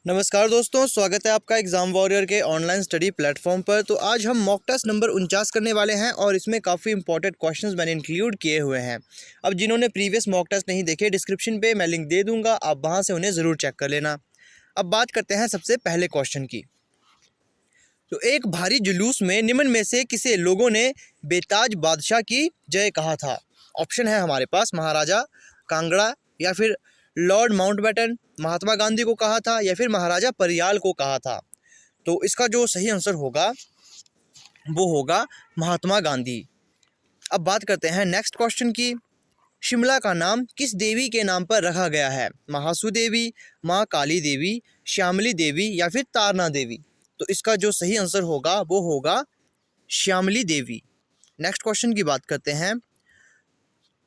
नमस्कार दोस्तों, स्वागत है आपका एग्ज़ाम वॉरियर के ऑनलाइन स्टडी प्लेटफॉर्म पर। तो आज हम मॉक टेस्ट नंबर 49 करने वाले हैं और इसमें काफ़ी इंपॉर्टेंट क्वेश्चंस मैंने इंक्लूड किए हुए हैं। अब जिन्होंने प्रीवियस मॉक टेस्ट नहीं देखे, डिस्क्रिप्शन पे मैं लिंक दे दूंगा, आप वहां से उन्हें ज़रूर चेक कर लेना। अब बात करते हैं सबसे पहले क्वेश्चन की। तो एक भारी जुलूस में निम्न में से किसे लोगों ने बेताज बादशाह की जय कहा था? ऑप्शन है हमारे पास महाराजा कांगड़ा, या फिर लॉर्ड माउंटबेटन, महात्मा गांधी को कहा था, या फिर महाराजा परियाल को कहा था। तो इसका जो सही आंसर होगा वो होगा महात्मा गांधी। अब बात करते हैं नेक्स्ट क्वेश्चन की। शिमला का नाम किस देवी के नाम पर रखा गया है? महासू देवी, माँ काली देवी, श्यामली देवी, या फिर तारना देवी। तो इसका जो सही आंसर होगा वो होगा श्यामली देवी। नेक्स्ट क्वेश्चन की बात करते हैं।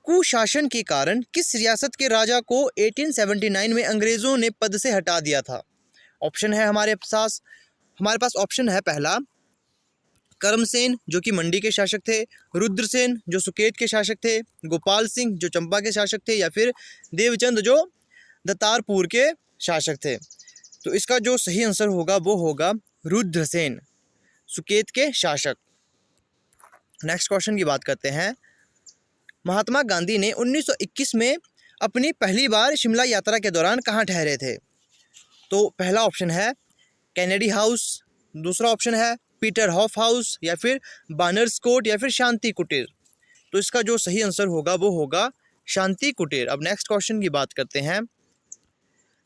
कुशासन के कारण किस रियासत के राजा को 1879 में अंग्रेजों ने पद से हटा दिया था? ऑप्शन है हमारे पास ऑप्शन है पहला करमसेन जो कि मंडी के शासक थे, रुद्रसेन जो सुकेत के शासक थे, गोपाल सिंह जो चंपा के शासक थे, या फिर देवचंद जो दतारपुर के शासक थे। तो इसका जो सही आंसर होगा वो होगा रुद्रसेन, सुकेत के शासक। नेक्स्ट क्वेश्चन की बात करते हैं। महात्मा गांधी ने 1921 में अपनी पहली बार शिमला यात्रा के दौरान कहाँ ठहरे थे? तो पहला ऑप्शन है कैनेडी हाउस, दूसरा ऑप्शन है पीटर हॉफ हाउस, या फिर बानर्स कोट, या फिर शांति कुटीर। तो इसका जो सही आंसर होगा वो होगा शांति कुटीर। अब नेक्स्ट क्वेश्चन की बात करते हैं।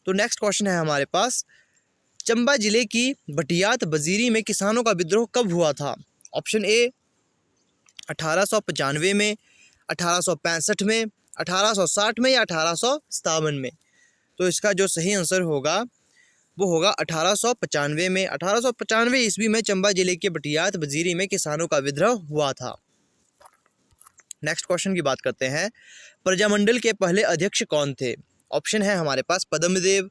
तो नेक्स्ट क्वेश्चन है हमारे पास, चंबा जिले की भटियात बजीरी में किसानों का विद्रोह कब हुआ था? ऑप्शन ए 1895 में, 1865 में, 1860 में, या 1857 में। तो इसका जो सही आंसर होगा वो होगा 1895 में। 1895 ईस्वी में चंबा जिले के भटियात बजीरी में किसानों का विद्रोह हुआ था। नेक्स्ट क्वेश्चन की बात करते हैं। प्रजामंडल के पहले अध्यक्ष कौन थे? ऑप्शन है हमारे पास पद्मदेव,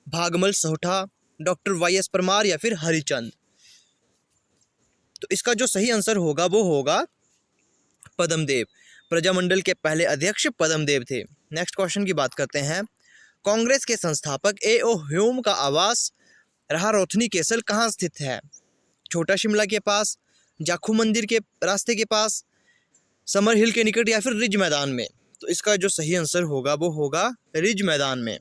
भागमल सोहठा, डॉक्टर वाई.एस. परमार, या फिर हरिचंद। तो इसका जो सही आंसर होगा वो होगा पद्मदेव। प्रजामंडल के पहले अध्यक्ष पद्मदेव थे। नेक्स्ट क्वेश्चन की बात करते हैं। कांग्रेस के संस्थापक ए.ओ. ह्यूम का आवास रहा रोथनी कैसल कहाँ स्थित है? छोटा शिमला के पास, जाखू मंदिर के रास्ते के पास, समर हिल के निकट, या फिर रिज मैदान में। तो इसका जो सही आंसर होगा वो होगा रिज मैदान में।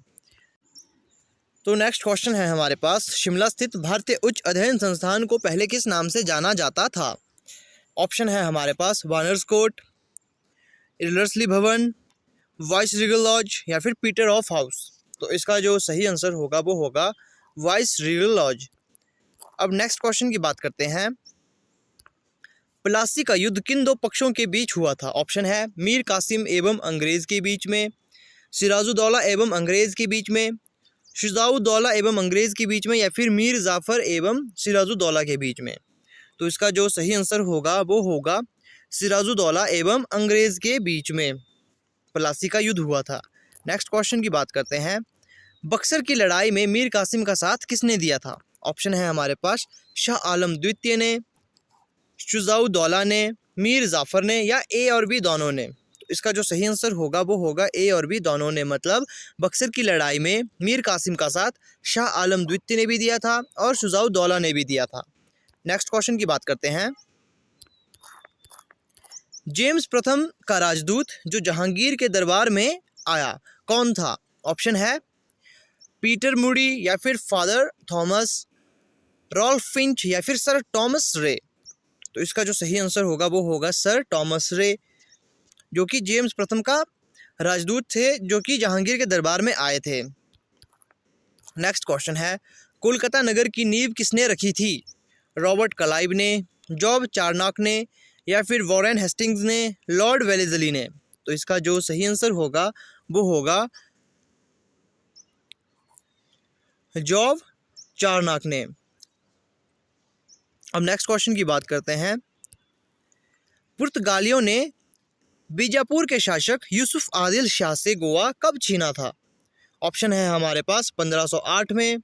तो नेक्स्ट क्वेश्चन है हमारे पास। शिमला स्थित भारतीय उच्च अध्ययन संस्थान को पहले किस नाम से जाना जाता था? ऑप्शन है हमारे पास वानर्स कोट, इलर्सली भवन, वाइस रीगल लॉज, या फिर पीटर ऑफ हाउस। तो इसका जो सही आंसर होगा वो होगा वाइस रीगल लॉज। अब नेक्स्ट क्वेश्चन की बात करते हैं। प्लासी का युद्ध किन दो पक्षों के बीच हुआ था? ऑप्शन है मीर कासिम एवं अंग्रेज के बीच में, सिराजुद्दौला एवं अंग्रेज के बीच में, शुजाउद्दौला एवं अंग्रेज के बीच में, या फिर मीर जाफर एवं सिराजुद्दौला के बीच में। तो इसका जो सही आंसर होगा वो होगा सिराजुद्दौला एवं अंग्रेज के बीच में प्लासी का युद्ध हुआ था। नेक्स्ट क्वेश्चन की बात करते हैं। बक्सर की लड़ाई में मीर कासिम का साथ किसने दिया था? ऑप्शन है हमारे पास शाह आलम द्वितीय ने, शुजाउद्दौला ने, मीर जाफर ने, या ए और बी दोनों ने। तो इसका जो सही आंसर होगा वो होगा ए और बी दोनों ने। मतलब बक्सर की लड़ाई में मीर कासिम का साथ शाह आलम द्वितीय ने भी दिया था और शुजाउद्दौला ने भी दिया था। नेक्स्ट क्वेश्चन की बात करते हैं। जेम्स प्रथम का राजदूत जो जहांगीर के दरबार में आया कौन था? ऑप्शन है पीटर मूडी, या फिर फादर थॉमस, रॉल्फ फिंच, या फिर सर टॉमस रे। तो इसका जो सही आंसर होगा वो होगा सर टॉमस रे, जो कि जेम्स प्रथम का राजदूत थे जो कि जहांगीर के दरबार में आए थे। नेक्स्ट क्वेश्चन है। कोलकाता नगर की नींव किसने रखी थी? रॉबर्ट क्लाइव ने, जॉब चार्नॉक ने, या फिर वॉरेन हेस्टिंग्स ने, लॉर्ड वेलेस्ली ने। तो इसका जो सही आंसर होगा वो होगा जॉब चार्नॉक ने। अब नेक्स्ट क्वेश्चन की बात करते हैं। पुर्तगालियों ने बीजापुर के शासक यूसुफ आदिल शाह से गोवा कब छीना था? ऑप्शन है हमारे पास 1508 में,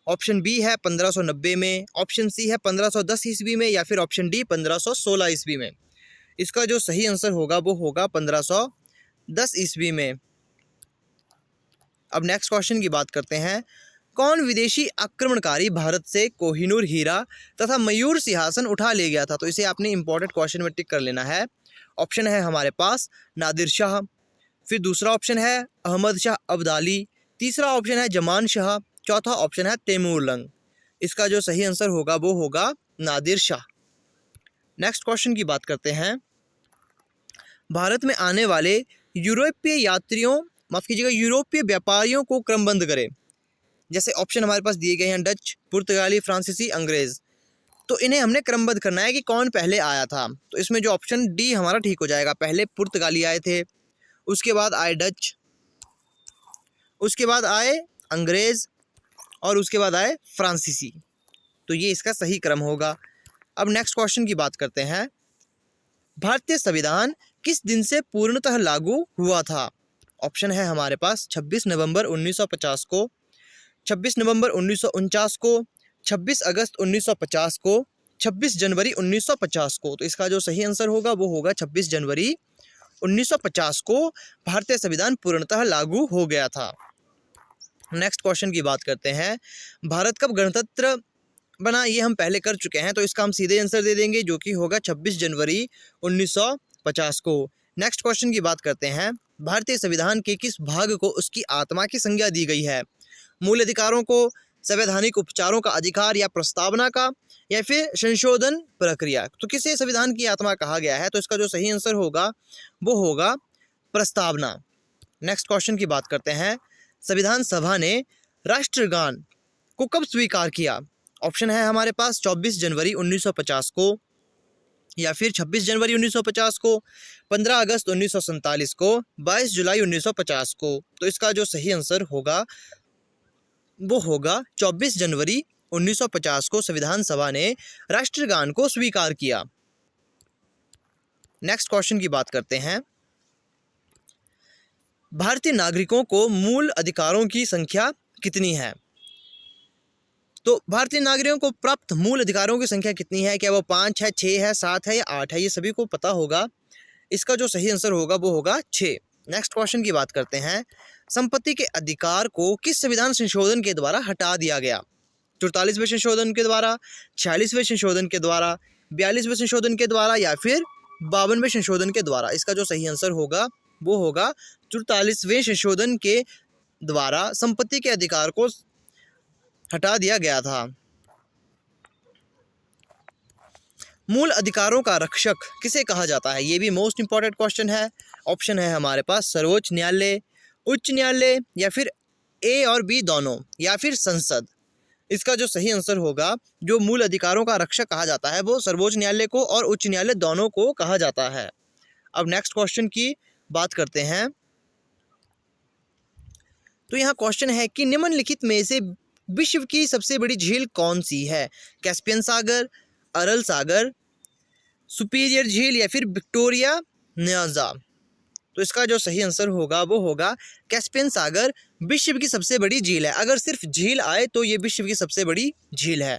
ऑप्शन बी है 1590 में, ऑप्शन सी है 1510 ईस्वी में, या फिर ऑप्शन डी 1516 ईस्वी में। इसका जो सही आंसर होगा वो होगा 1510 ईस्वी में। अब नेक्स्ट क्वेश्चन की बात करते हैं। कौन विदेशी आक्रमणकारी भारत से कोहिनूर हीरा तथा मयूर सिंहासन उठा ले गया था? तो इसे आपने इंपॉर्टेंट क्वेश्चन में टिक कर लेना है। ऑप्शन है हमारे पास नादिर शाह, फिर दूसरा ऑप्शन है अहमद शाह अब्दाली, तीसरा ऑप्शन है जमान शाह, चौथा ऑप्शन है तैमूर लंग। इसका जो सही आंसर होगा वो होगा नादिर शाह। नेक्स्ट क्वेश्चन की बात करते हैं। भारत में आने वाले यूरोपीय व्यापारियों को क्रमबद्ध करें। जैसे ऑप्शन हमारे पास दिए गए हैं डच, पुर्तगाली, फ्रांसीसी, अंग्रेज। तो इन्हें हमने क्रमबद्ध करना है कि कौन पहले आया था। तो इसमें जो ऑप्शन डी हमारा ठीक हो जाएगा। पहले पुर्तगाली आए थे, उसके बाद आए डच, उसके बाद आए अंग्रेज और उसके बाद आए फ्रांसीसी। तो ये इसका सही क्रम होगा। अब नेक्स्ट क्वेश्चन की बात करते हैं। भारतीय संविधान किस दिन से पूर्णतः लागू हुआ था? ऑप्शन है हमारे पास 26 नवंबर 1950 को, 26 नवंबर 1949 को, 26 अगस्त 1950 को, 26 जनवरी 1950 को। तो इसका जो सही आंसर होगा वो होगा 26 जनवरी 1950 को भारतीय संविधान पूर्णतः लागू हो गया था। नेक्स्ट क्वेश्चन की बात करते हैं। भारत कब गणतंत्र बना? ये हम पहले कर चुके हैं, तो इसका हम सीधे आंसर दे देंगे जो कि होगा 26 जनवरी 1950 को। नेक्स्ट क्वेश्चन की बात करते हैं। भारतीय संविधान के किस भाग को उसकी आत्मा की संज्ञा दी गई है? मूल अधिकारों को, संवैधानिक उपचारों का अधिकार या प्रस्तावना का, या फिर संशोधन प्रक्रिया? तो किसे संविधान की आत्मा कहा गया है? तो इसका जो सही आंसर होगा वो होगा प्रस्तावना। नेक्स्ट क्वेश्चन की बात करते हैं। संविधान सभा ने राष्ट्रगान को कब स्वीकार किया? ऑप्शन है हमारे पास 24 जनवरी 1950 को, या फिर 26 जनवरी 1950 को, 15 अगस्त 1947 को, 22 जुलाई 1950 को। तो इसका जो सही आंसर होगा वो होगा 24 जनवरी 1950 को संविधान सभा ने राष्ट्रगान को स्वीकार किया। नेक्स्ट क्वेश्चन की बात करते हैं। भारतीय नागरिकों को मूल अधिकारों की संख्या कितनी है? तो भारतीय नागरिकों को प्राप्त मूल अधिकारों की संख्या कितनी है? क्या वो 5 है, 6 है, 7 है या 8 है? ये सभी को पता होगा। इसका जो सही आंसर होगा वो होगा 6। नेक्स्ट क्वेश्चन की बात करते हैं। संपत्ति के अधिकार को किस संविधान संशोधन के द्वारा हटा दिया गया? 44वें संशोधन के द्वारा, 46वें संशोधन के द्वारा, 42वें संशोधन के द्वारा, या फिर 52वें संशोधन के द्वारा? इसका जो सही आंसर होगा वो होगा 44वें संशोधन के द्वारा संपत्ति के अधिकार को हटा दिया गया था। मूल अधिकारों का रक्षक किसे कहा जाता है? ये भी मोस्ट इंपॉर्टेंट क्वेश्चन है। ऑप्शन है हमारे पास सर्वोच्च न्यायालय, उच्च न्यायालय, या फिर ए और बी दोनों, या फिर संसद। इसका जो सही आंसर होगा, जो मूल अधिकारों का रक्षक कहा जाता है वो सर्वोच्च न्यायालय को और उच्च न्यायालय दोनों को कहा जाता है। अब नेक्स्ट क्वेश्चन की बात करते हैं। तो यहाँ क्वेश्चन है कि निम्नलिखित में से विश्व की सबसे बड़ी झील कौन सी है? कैस्पियन सागर, अरल सागर, सुपीरियर झील, या फिर विक्टोरिया न्याजा? तो इसका जो सही आंसर होगा वो होगा कैस्पियन सागर विश्व की सबसे बड़ी झील है। अगर सिर्फ झील आए तो ये विश्व की सबसे बड़ी झील है।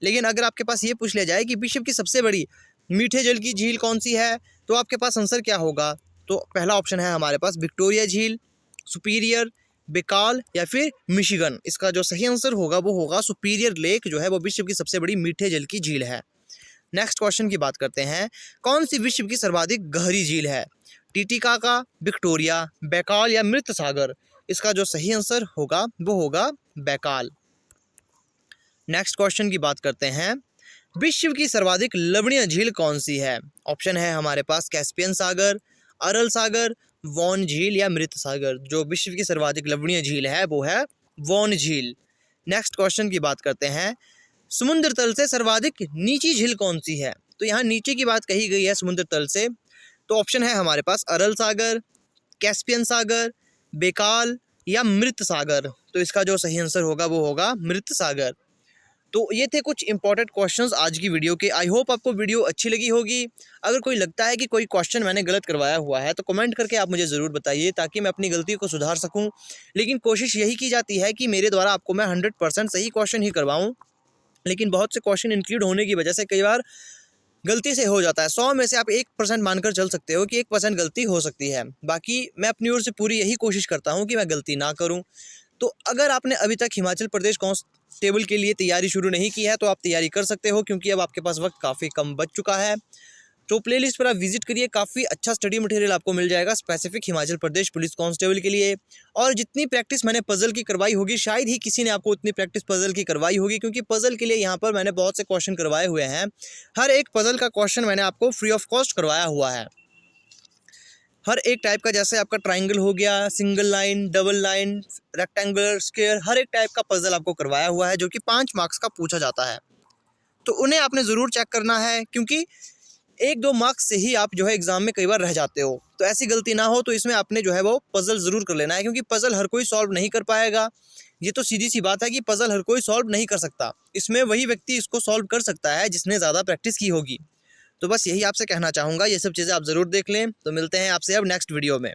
लेकिन अगर आपके पास ये पूछ लिया जाए कि विश्व की सबसे बड़ी मीठे जल की झील कौन सी है, तो आपके पास आंसर क्या होगा? तो पहला ऑप्शन है हमारे पास विक्टोरिया झील, सुपीरियर, बेकाल, या फिर मिशिगन। इसका जो सही आंसर होगा वो होगा सुपीरियर लेक जो है वो विश्व की सबसे बड़ी मीठे जल की झील है। नेक्स्ट क्वेश्चन की बात करते हैं। कौन सी विश्व की सर्वाधिक गहरी झील है? टिटिकाका, विक्टोरिया, बेकाल, या मृत सागर? इसका जो सही आंसर होगा वो होगा बेकाल। नेक्स्ट क्वेश्चन की बात करते हैं। विश्व की सर्वाधिक लवणीय झील कौन सी है? ऑप्शन है हमारे पास कैस्पियन सागर, अरल सागर, वॉन झील, या मृत सागर? जो विश्व की सर्वाधिक लवणीय झील है वो है वॉन झील। नेक्स्ट क्वेश्चन की बात करते हैं। समुद्र तल से सर्वाधिक नीची झील कौन सी है? तो यहाँ नीचे की बात कही गई है समुद्र तल से, तो ऑप्शन है हमारे पास अरल सागर, कैस्पियन सागर, बेकाल, या मृत सागर? तो इसका जो सही आंसर होगा वो होगा मृत सागर। तो ये थे कुछ इंपॉर्टेंट क्वेश्चंस आज की वीडियो के। आई होप आपको वीडियो अच्छी लगी होगी। अगर कोई लगता है कि कोई क्वेश्चन मैंने गलत करवाया हुआ है तो कमेंट करके आप मुझे ज़रूर बताइए ताकि मैं अपनी गलती को सुधार सकूं। लेकिन कोशिश यही की जाती है कि मेरे द्वारा आपको मैं 100% सही क्वेश्चन ही करवाऊं। लेकिन बहुत से क्वेश्चन इंक्लूड होने की वजह से कई बार गलती से हो जाता है। 100 में से आप 1% मानकर चल सकते हो कि 1% गलती हो सकती है। बाकी मैं अपनी ओर से पूरी यही कोशिश करता हूँ कि मैं गलती ना करूँ। तो अगर आपने अभी तक हिमाचल प्रदेश कांस्टेबल के लिए तैयारी शुरू नहीं की है तो आप तैयारी कर सकते हो, क्योंकि अब आपके पास वक्त काफ़ी कम बच चुका है। तो प्लेलिस्ट पर आप विजिट करिए, काफ़ी अच्छा स्टडी मटेरियल आपको मिल जाएगा specific Himachal Pradesh police constable के लिए। और जितनी प्रैक्टिस मैंने पजल की करवाई होगी, शायद ही किसी ने आपको उतनी प्रैक्टिस पजल की करवाई होगी, क्योंकि पजल के लिए यहाँ पर मैंने बहुत से क्वेश्चन करवाए हुए हैं। हर एक पजल का क्वेश्चन मैंने आपको फ्री ऑफ कॉस्ट करवाया हुआ है। हर एक टाइप का, जैसे आपका ट्राइंगल हो गया, single line, double line, rectangular, square, हर एक टाइप का पजल आपको करवाया हुआ है जो कि 5 मार्क्स का पूछा जाता है। तो उन्हें आपने ज़रूर चेक करना है, क्योंकि 1-2 मार्क्स से ही आप जो है एग्ज़ाम में कई बार रह जाते हो। तो ऐसी गलती ना हो, तो इसमें आपने जो है वो पज़ल ज़रूर कर लेना है, क्योंकि पज़ल हर कोई सॉल्व नहीं कर पाएगा। ये तो सीधी सी बात है कि पज़ल हर कोई सॉल्व नहीं कर सकता। इसमें वही व्यक्ति इसको सॉल्व कर सकता है जिसने ज़्यादा प्रैक्टिस की होगी। तो बस यही आपसे कहना चाहूँगा, ये सब चीज़ें आप ज़रूर देख लें। तो मिलते हैं आपसे अब नेक्स्ट वीडियो में।